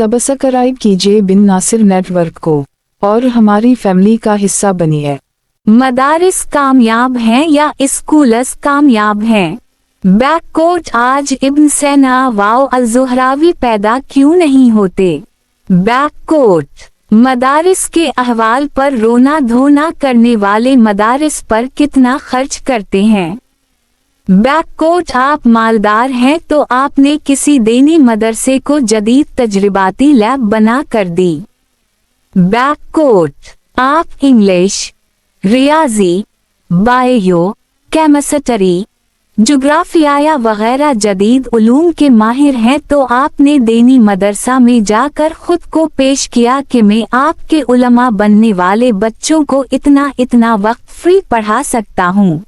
Subscribe कीजिए बिन Nasir network को और हमारी फैमिली का हिस्सा बनिए। मदारिस कामयाब हैं या स्कूल्स कामयाब हैं? बैककोट आज इब्न सीना वाओ अल-ज़ुहरावी पैदा क्यों नहीं होते? बैककोट मदारिस के अहवाल पर रोना धोना करने वाले मदारिस पर कितना खर्च करते हैं? बैककोट आप मालदार हैं तो आपने किसी दीनी मदरसे को जदीद तजरिबाती लैब बना कर दी। बैककोट आप इंग्लिश, रियाजी, बायो, केमिस्ट्री, जुग्राफिया वगैरह जदीद उलूम के माहिर हैं तो आपने दीनी मदरसा में जाकर खुद को पेश किया कि मैं आपके उलमा बनने वाले बच्चों को इतना वक्त फ्री पढ़ा सकता हूँ।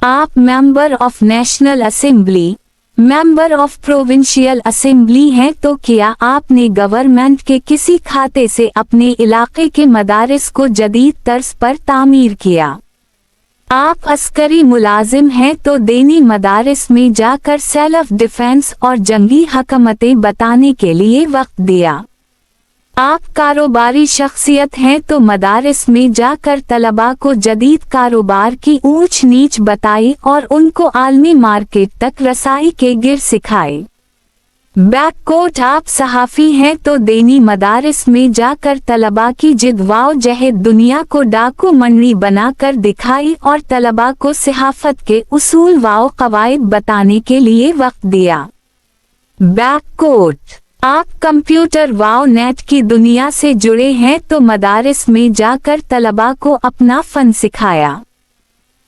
आप member of national assembly, member of provincial assembly हैं तो क्या आपने गवर्नमेंट के किसी खाते से अपने इलाके के मदारिस को जदीद तर्ज पर तामीर किया? आप अस्करी मुलाजिम हैं तो दीनी मदारिस में जाकर सेल्फ डिफेंस और जंगी हकमतें बताने के लिए वक्त दिया। आप कारोबारी शख्सियत हैं तो मदारिस में जाकर तलबा को जदीद कारोबार की ऊंच नीच बताई और उनको आलमी मार्केट तक रसाई के गिर सिखाए। बैककोट आप सहाफ़ी हैं तो दीनी मदारिस में जाकर तलबा की जिद्वाओ जहद दुनिया को डाकू मंडी बनाकर दिखाई और तलबा को सहाफ़त के उसूल वाओ कवायद बताने के लिए वक्त दिया। बैककोट आप कंप्यूटर वाओ नेट की दुनिया से जुड़े हैं तो मदारिस में जाकर तलबा को अपना फन सिखाया।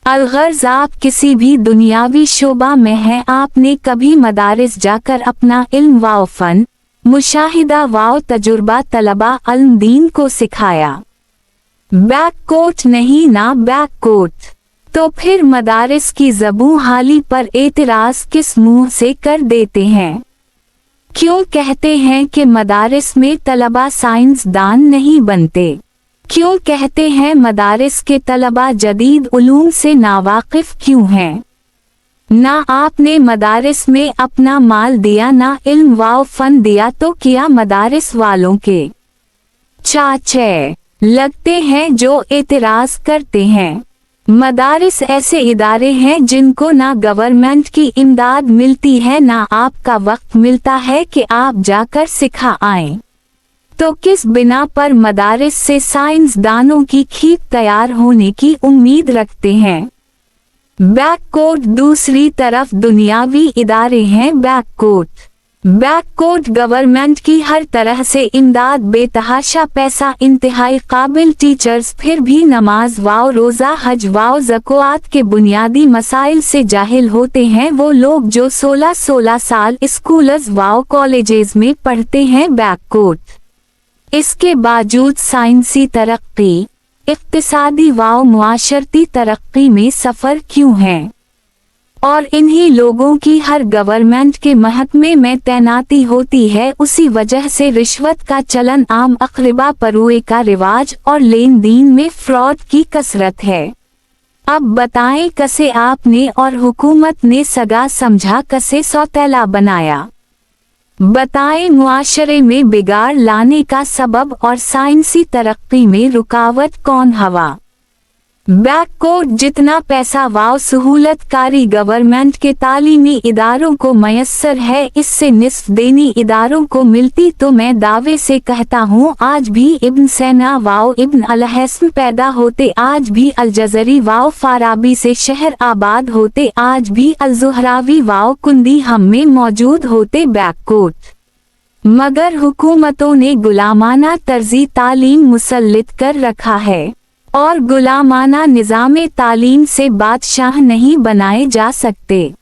अलगर्ज आप किसी भी दुनियावी शोबा में हैं, आपने कभी मदारिस जाकर अपना इल्म वाओ फन, मुशाहिदा वाओ तजुर्बा तलबा अल्म दीन को सिखाया? बैककोट नहीं ना बैककोट, तो फिर मदारिस की ज़बूं हाली पर एतराज़ किस मुंह से कर देते हैं? क्यों कहते हैं कि मदारिस में तलबा साइंसदान नहीं बनते? क्यों कहते हैं मदारिस के तलबा जदीद उलूम से नावाकिफ क्यों हैं? ना आपने मदारिस में अपना माल दिया ना इल्म वाओ फन दिया तो किया मदारिस वालों के चाचे लगते हैं जो एतराज़ करते हैं। मदारिस ऐसे इदारे हैं जिनको ना गवर्नमेंट की इमदाद मिलती है ना आपका वक्त मिलता है कि आप जाकर सिखा आएं। तो किस बिना पर मदारिस से साइंसदानों की खीप तैयार होने की उम्मीद रखते हैं? बैककोट दूसरी तरफ दुनियावी इदारे हैं बैककोट गवर्नमेंट की हर तरह से इमदाद, बेतहाशा पैसा, इंतहाई काबिल टीचर्स, फिर भी नमाज वाओ रोज़ा हज वाओ ज़कात के बुनियादी मसाइल से जाहिल होते हैं वो लोग जो 16 साल स्कूल्स वाओ कॉलेजेस में पढ़ते हैं। बैककोट इसके बावजूद साइंसी तरक्की, इक्तिसादी वाओ मुआशरती तरक्की में सफ़र क्यों है? और इन्हीं लोगों की हर गवर्नमेंट के महकमे में तैनाती होती है, उसी वजह से रिश्वत का चलन आम, अक़रिबा परुए का रिवाज और लेन देन में फ्रॉड की कसरत है। अब बताएं कसे आपने और हुकूमत ने सगा समझा कसे सौतेला बनाया? बताएं मुआशरे में बिगाड़ लाने का सबब और साइंसी तरक्की में रुकावट कौन हवा? बैककोट जितना पैसा वाओ सहूलतकारी गवर्नमेंट के तालीमी इदारों को मयस्सर है, इससे निस्फ दीनी इदारों को मिलती तो मैं दावे से कहता हूँ आज भी इब्न सीना वाओ इब्न अल-हसन पैदा होते, आज भी अल-जज़री वाओ फाराबी से शहर आबाद होते, आज भी अल-ज़ुहरावी वाओ कुंदी हम में मौजूद होते। बैककोट मगर हुकूमतों ने गुलामाना तर्जी तालीम मुसल्लित कर रखा है और गुलामाना निज़ामे तालीम से बादशाह नहीं बनाए जा सकते।